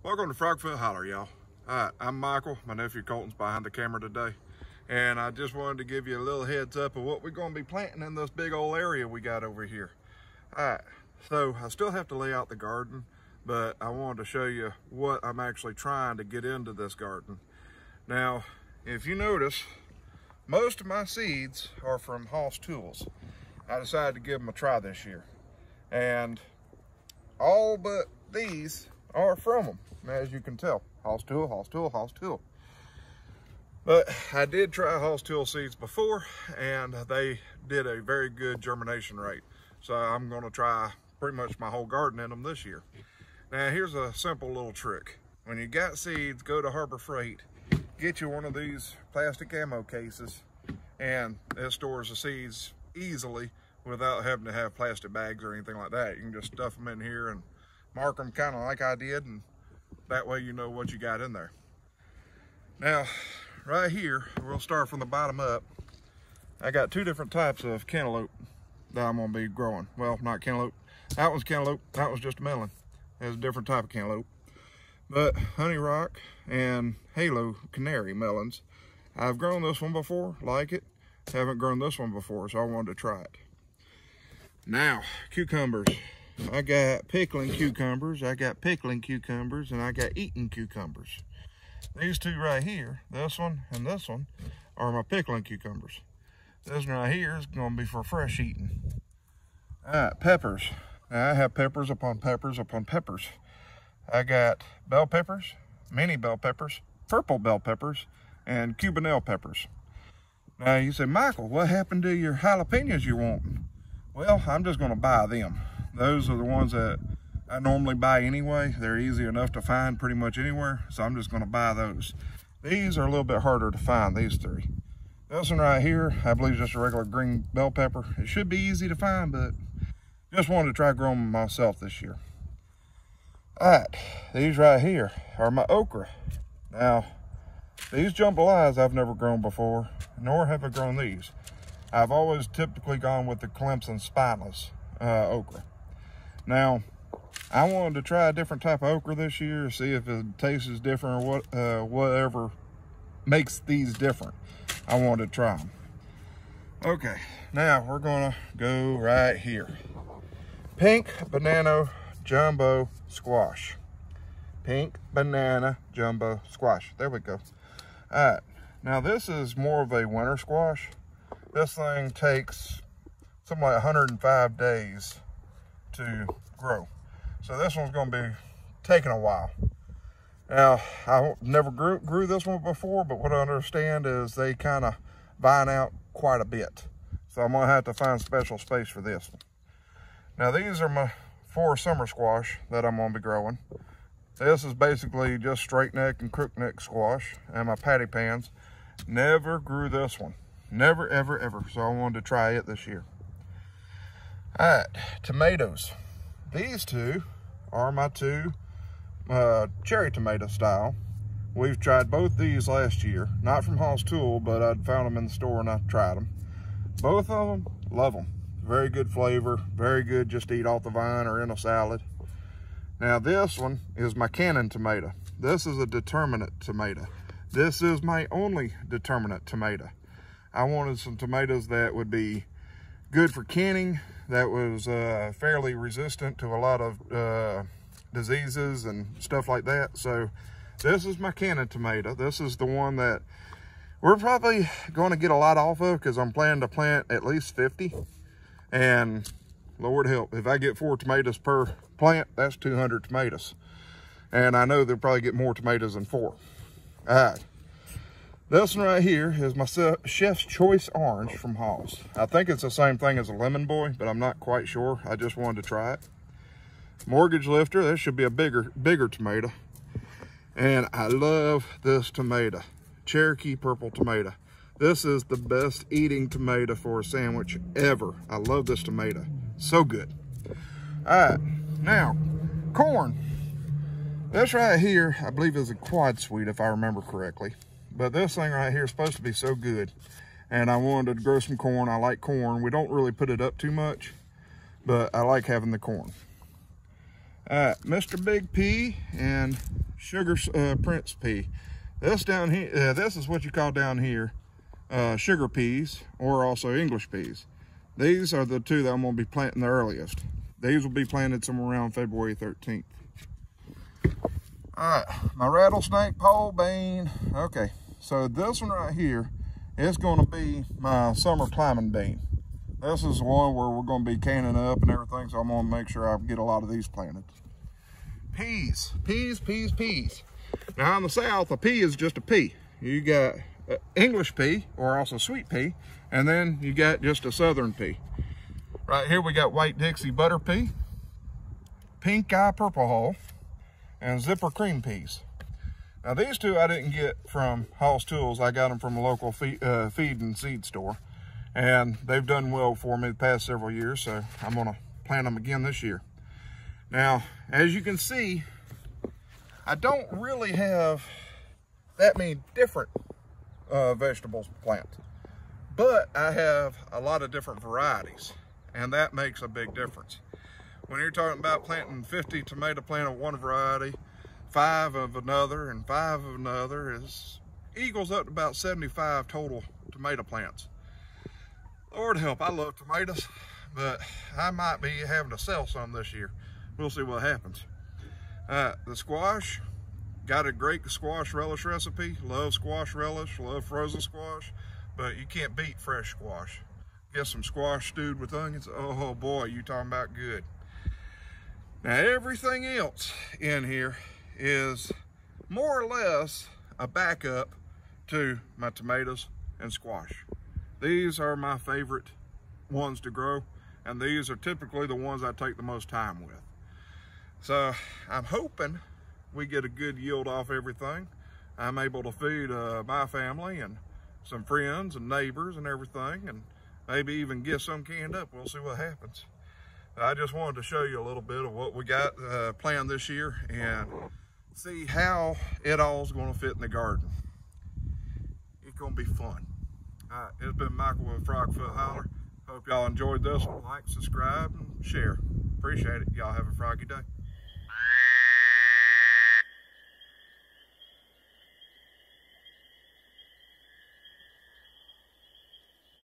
Welcome to Frogfoot Holler, y'all. Alright, I'm Michael. My nephew Colton's behind the camera today. And I just wanted to give you a little heads up of what we're going to be planting in this big old area we got over here. Alright, so I still have to lay out the garden, but I wanted to show you what I'm actually trying to get into this garden. Now, if you notice, most of my seeds are from Hoss Tools. I decided to give them a try this year. And all but these are from them, as you can tell. Hoss Tool, Hoss Tool, Hoss Tool. But I did try Hoss Tool seeds before, and they did a very good germination rate. So I'm gonna try pretty much my whole garden in them this year. Now here's a simple little trick. When you got seeds, go to Harbor Freight, get you one of these plastic ammo cases, and it stores the seeds easily without having to have plastic bags or anything like that. You can just stuff them in here and mark them kind of like I did, and that way you know what you got in there. Now, right here, we'll start from the bottom up. I got two different types of cantaloupe that I'm gonna be growing. Well, not cantaloupe. That one's cantaloupe, that was just a melon. It's a different type of cantaloupe. But Honey Rock and Halo Canary melons. I've grown this one before, like it. Haven't grown this one before, so I wanted to try it. Now, cucumbers. I got pickling cucumbers, and I got eating cucumbers. These two right here, this one and this one, are my pickling cucumbers. This one right here is going to be for fresh eating. All right, peppers. Now I have peppers upon peppers upon peppers. I got bell peppers, mini bell peppers, purple bell peppers, and Cubanelle peppers. Now you say, Michael, what happened to your jalapenos you want? Well, I'm just going to buy them. Those are the ones that I normally buy anyway. They're easy enough to find pretty much anywhere, so I'm just going to buy those. These are a little bit harder to find, these three. This one right here, I believe is just a regular green bell pepper. It should be easy to find, but just wanted to try growing them myself this year. All right, these right here are my okra. Now, these jambalayas I've never grown before, nor have I grown these. I've always typically gone with the Clemson spineless okra. Now, I wanted to try a different type of okra this year, see if it tastes different or what, whatever makes these different. I wanted to try them. Okay, now we're gonna go right here. Pink banana jumbo squash. Pink banana jumbo squash. There we go. All right, now this is more of a winter squash. This thing takes something like 105 days to grow. So this one's going to be taking a while. Now, I never grew this one before, but what I understand is they kind of vine out quite a bit. So I'm going to have to find special space for this one. Now, these are my 4 summer squash that I'm going to be growing. This is basically just straight neck and crook neck squash, and my patty pans. Never grew this one. Never, ever, ever. So I wanted to try it this year. All right, tomatoes. These two are my two cherry tomato style. We've tried both these last year. Not from Hoss Tool, but I'd found them in the store and I tried them. Both of them, love them. Very good flavor, very good just to eat off the vine or in a salad. Now this one is my cannon tomato. This is a determinate tomato. This is my only determinate tomato. I wanted some tomatoes that would be good for canning, that was fairly resistant to a lot of diseases and stuff like that. So this is my cannon tomato. This is the one that we're probably going to get a lot off of because I'm planning to plant at least 50. And Lord help, if I get 4 tomatoes per plant, that's 200 tomatoes. And I know they'll probably get more tomatoes than 4. All right. This one right here is my Chef's Choice Orange from Hoss. I think it's the same thing as a Lemon Boy, but I'm not quite sure. I just wanted to try it. Mortgage Lifter, this should be a bigger tomato. And I love this tomato. Cherokee purple tomato. This is the best eating tomato for a sandwich ever. I love this tomato. So good. All right, now, corn. This right here, I believe is a quad sweet if I remember correctly. But this thing right here is supposed to be so good. And I wanted to grow some corn. I like corn. We don't really put it up too much, but I like having the corn. Mr. Big Pea and Sugar Prince Pea. This down here, this is what you call down here sugar peas, or also English peas. These are the two that I'm going to be planting the earliest. These will be planted somewhere around February 13th. All right, my rattlesnake pole bean. Okay, so this one right here is going to be my summer climbing bean. This is the one where we're going to be canning up and everything, so I'm going to make sure I get a lot of these planted. Peas, peas, peas, peas. Now in the South, a pea is just a pea. You got English pea, or also sweet pea, and then you got just a southern pea. Right here we got white Dixie butter pea, pink eye purple hull, and zipper cream peas. Now these two I didn't get from Hall's Tools. I got them from a local feed and seed store, and they've done well for me the past several years, so I'm gonna plant them again this year. Now, as you can see, I don't really have that many different vegetables to plant, but I have a lot of different varieties, and that makes a big difference. When you're talking about planting 50 tomato plants of one variety, 5 of another, and 5 of another, equals up to about 75 total tomato plants. Lord help, I love tomatoes, but I might be having to sell some this year. We'll see what happens. The squash, got a great squash relish recipe. Love squash relish, love frozen squash, but you can't beat fresh squash. Get some squash stewed with onions. Oh boy, you talking about good. Now everything else in here is more or less a backup to my tomatoes and squash. These are my favorite ones to grow, and these are typically the ones I take the most time with. So I'm hoping we get a good yield off everything. I'm able to feed my family and some friends and neighbors and everything, and maybe even get some canned up. We'll see what happens. I just wanted to show you a little bit of what we got planned this year and see how it all is going to fit in the garden. It's going to be fun. All right, it's been Michael with Frogfoot Holler. Hope y'all enjoyed this one. Like, subscribe, and share. Appreciate it. Y'all have a froggy day.